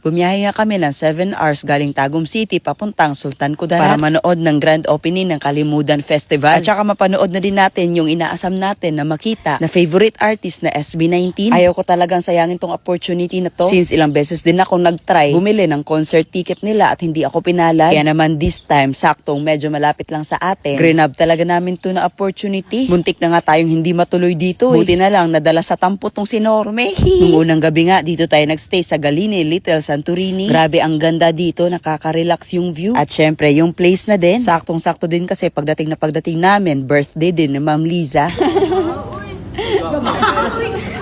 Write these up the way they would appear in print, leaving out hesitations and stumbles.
bumiyahe nga kami ng 7 hours galing Tagum City papuntang Sultan Kudarat para manood ng grand opening ng Kalimudan Festival. At saka mapanood na din natin yung inaasam natin na makita na favorite artist na SB19. Ayaw ko talagang sayangin tong opportunity na to since ilang beses din ako nag-try bumili ng concert ticket nila at hindi ako pinalad. Kaya naman this time, saktong medyo malapit lang sa atin. Grinab talaga namin to na opportunity. Muntik na nga tayong hindi matuloy dito. Buti na lang nadala sa tampo tong si Norme. Nung unang gabi nga, dito tayo nagstay sa Galine Little Santorini. Grabe ang ganda dito, nakaka-relax yung view. At syempre, yung place na din, saktong-sakto din kasi pagdating namin, birthday din ni Ma'am Liza.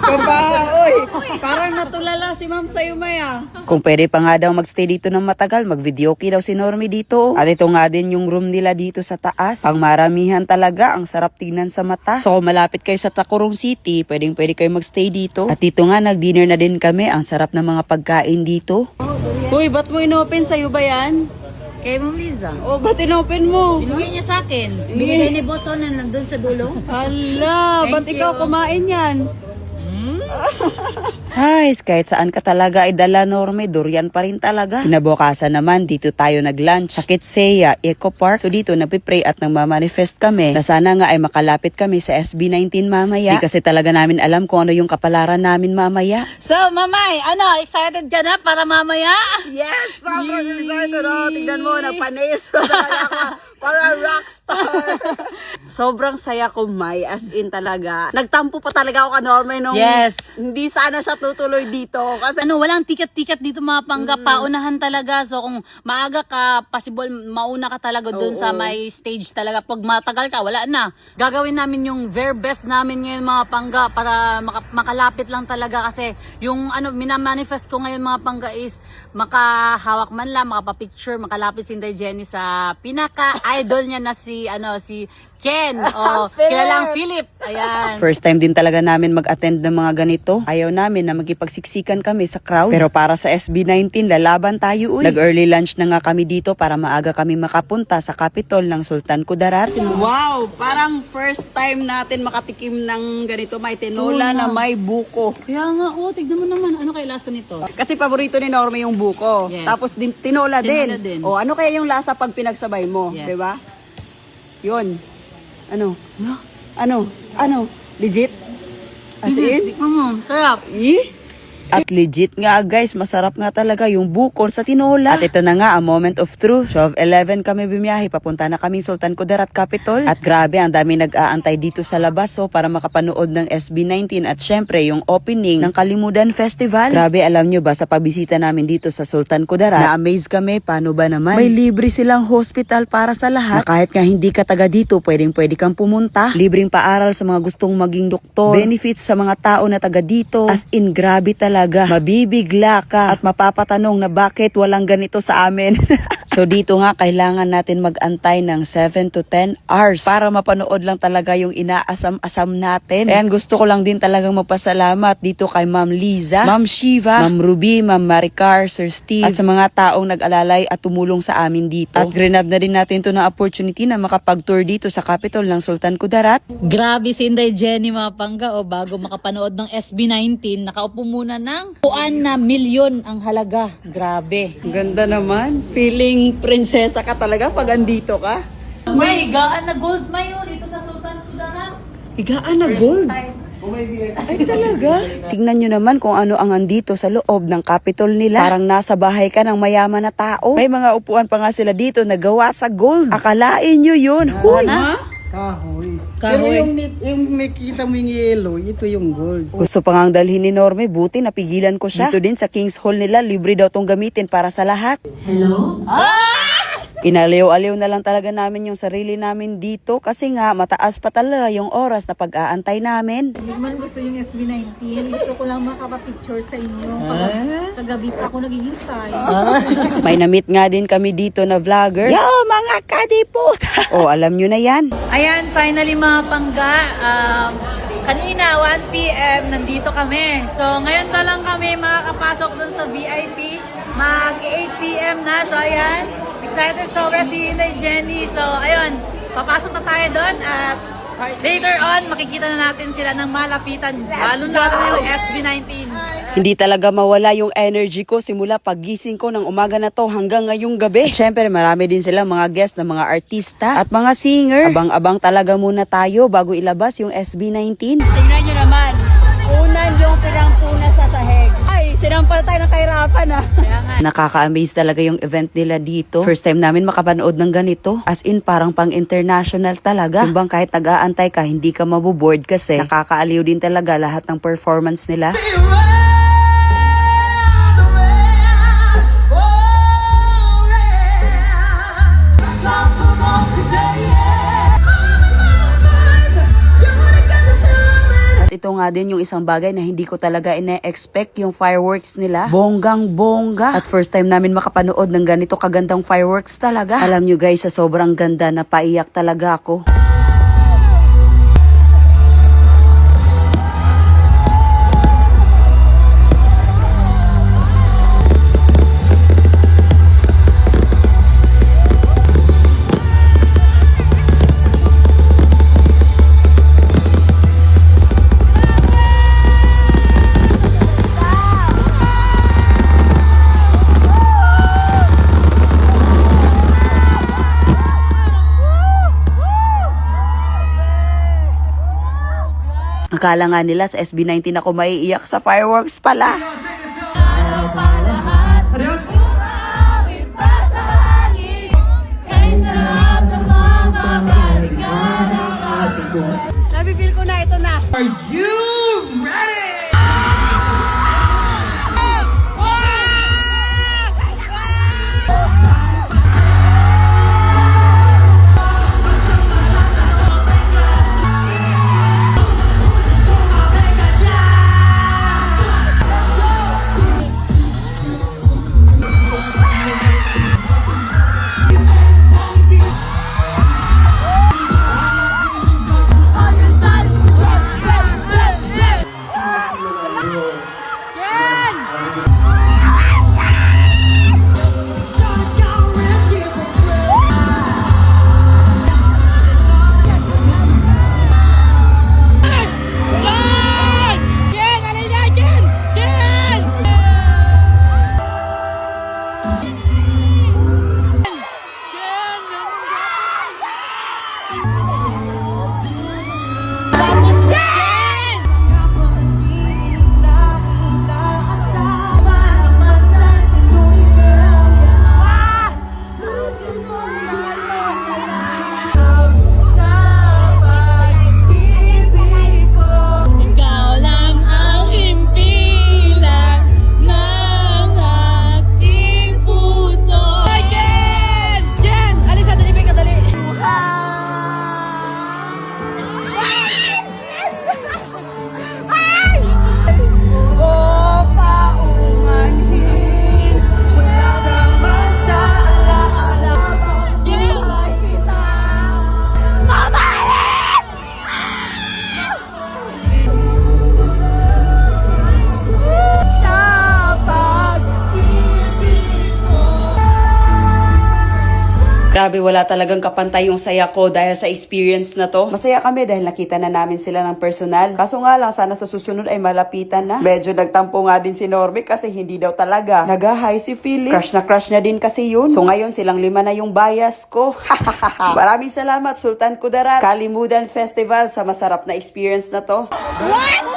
Kabaoy! Parang natulala si Ma'am sa'yo, Maya. Kung pwede pa nga daw magstay dito ng matagal, mag-videoke daw si Normie dito. At ito nga din yung room nila dito sa taas. Pang maramihan talaga, ang sarap tingnan sa mata. So kung malapit kayo sa Tacorong City, pwede kayo magstay dito. At dito nga, nag-dinner na din kami. Ang sarap ng mga pagkain dito. Uy, ba't mo inopen? Sa'yo ba yan? Kay Ma'am Liza. Oh, ba't inopen mo? Binigay niya sa akin. Binigay ni Boss na nandun sa dulo. Hala, ba't Thank ikaw you. kumain yan? Guys, kahit saan ka talaga idala, Norme, durian pa rin talaga. Kinabukasan naman, dito tayo nag-lunch sa Kitseya Eco Park. So dito napipray at nagmamanifest kami na sana nga ay makalapit kami sa SB19 mamaya. Di kasi talaga namin alam kung ano yung kapalaran namin mamaya. So, Mamay, excited ka na para mamaya? Yes! Sobrang excited! Oh, tignan mo, napanis ko talaga ako. Para rockstar. Sobrang saya ko, May. As in talaga. Nagtampo pa talaga ako ka Norme nung Yes. hindi sana siya tutuloy dito. Kasi Walang ticket-ticket dito mga pangga. Paunahan talaga. So, kung maaga ka, possible mauna ka talaga dun sa may stage talaga. Pag matagal ka, wala na. Gagawin namin yung very best namin ngayon mga pangga para makalapit lang talaga. Kasi yung minamanifest ko ngayon mga pangga is makahawak man lang, makapapicture, makalapit si Inday Jenny sa pinaka-idol niya na si Ken. O, kilalang Philip. Ayan. First time din talaga namin mag-attend ng mga ganito. Ayaw namin na magipagsiksikan kami sa crowd. Pero para sa SB19, lalaban tayo, uy. Nag-early lunch na nga kami dito para maaga kami makapunta sa Capitol ng Sultan Kudarat. Wow! Parang first time natin makatikim ng ganito. May tinola na may buko. Kaya nga, tignan mo naman. Ano kay lasa nito? Kasi paborito ni Norme yung buko. Yes. Tapos tinola Tinola din. din. O ano kaya yung lasa pag pinagsabay mo? Yes. Diba? Yun. Ano? Legit? As in? Sarap. At legit nga guys, masarap nga talaga yung bukon sa tinola. At ito na nga ang moment of truth. 12:11 kami bumiyahe, papunta na kami Sultan Kudarat Capitol. At grabe, ang dami nag-aantay dito sa labas para makapanood ng SB19 at syempre yung opening ng Kalimudan Festival. Grabe, alam nyo ba sa pagbisita namin dito sa Sultan Kudarat, na-amaze kami, paano ba naman? May libre silang hospital para sa lahat. Na kahit nga hindi ka taga dito, pwede kang pumunta. Libreng paaral sa mga gustong maging doktor. Benefits sa mga tao na taga dito. As in, grabe talaga. Mabibigla ka at mapapatanong na bakit walang ganito sa amin. So dito nga kailangan natin mag-antay ng 7 to 10 hours para mapanood lang talaga yung inaasam-asam natin. Ayan, gusto ko lang din talagang magpasalamat dito kay Ma'am Liza, Ma'am Shiva, Ma'am Ruby, Ma'am Maricar, Sir Steve, at sa mga taong nag-alalay at tumulong sa amin dito. At grinab na din natin to na opportunity na makapag-tour dito sa Capitol ng Sultan Kudarat. Grabe si Inday Jenny mga pangga bago makapanood ng SB19, nakaupo muna ng 1 milyon ang halaga. Grabe. Ganda naman. Feeling prinsesa ka talaga pag andito ka. May higaan na gold mayo dito sa Sultan Kudarat. Higaan na gold. Ay talaga? Tingnan nyo naman kung ano ang andito sa loob ng Capitol nila. Parang nasa bahay ka ng mayaman na tao. May mga upuan pa nga sila dito na gawa sa gold. Akalain nyo yun. Huy! Kahoy. Kahoy. Pero yung nakikita mo yung yellow, ito yung gold. Gusto pa ngang dalhin ni Norme, buti napigilan ko siya. Dito din sa King's Hall nila, libre daw tong gamitin para sa lahat. Hello? Inaliw-aliw na lang talaga namin yung sarili namin dito kasi nga mataas pa talaga yung oras na pag-aantay namin. Hindi man gusto yung SB19. Gusto ko lang makapapicture sa inyo. Kagabi pa ako naghihintay. May na-meet nga din kami dito na vlogger. Yo, mga kadipot! Oh, alam nyo na yan. Ayan, finally mga pangga. Kanina, 1 PM, nandito kami. So, ngayon pa lang kami makakapasok dun sa VIP. Mag-8 PM na. So, ayan. Excited sobra si Inday Jenny. So, ayun. Papasok na tayo doon at later on, makikita na natin sila ng malapitan. Lalo na yung SB19. Hindi talaga mawala yung energy ko simula pagising ko ng umaga na to hanggang ngayong gabi. At syempre marami din sila mga guest na mga artista at mga singer. Abang-abang talaga muna tayo bago ilabas yung SB19. Tingnan nyo naman, unan yung pinangpuna sa sahig. Ay, sinampal tayo ng kahirapan ah. Kaya nga. Nakaka-amaze talaga yung event nila dito. First time namin makapanood ng ganito. As in, parang pang-international talaga. Yung bang kahit nag-aantay ka, hindi ka mabuboard kasi nakakaaliw din talaga lahat ng performance nila. At ito nga din yung isang bagay na hindi ko talaga ine-expect, yung fireworks nila. Bonggang-bongga. At first time namin makapanood ng ganito kagandang fireworks talaga. Alam nyo guys, sa sobrang ganda, napaiyak talaga ako. Akala nga nila sa SB19 ako maiiyak, sa fireworks pala. Nabibili ko na, ito na. Are you ready? Ikaw lang ang himpilan ng aking puso. Jen! Jen! Alisa, dali, Beka, dali. Oh, paumanhin, wala naman sa alaala. Jen! Grabe, wala talagang kapantay yung saya ko dahil sa experience na to. Masaya kami dahil nakita na namin sila ng personal. Kaso nga lang, sana sa susunod ay malapitan na. Medyo nagtampo nga din si Normie kasi hindi daw talaga nag-hi si Philip. Crush na din kasi yun. So ngayon, silang 5 na yung bias ko. Maraming salamat, Sultan Kudarat Kalimudan Festival, sa masarap na experience na to. What?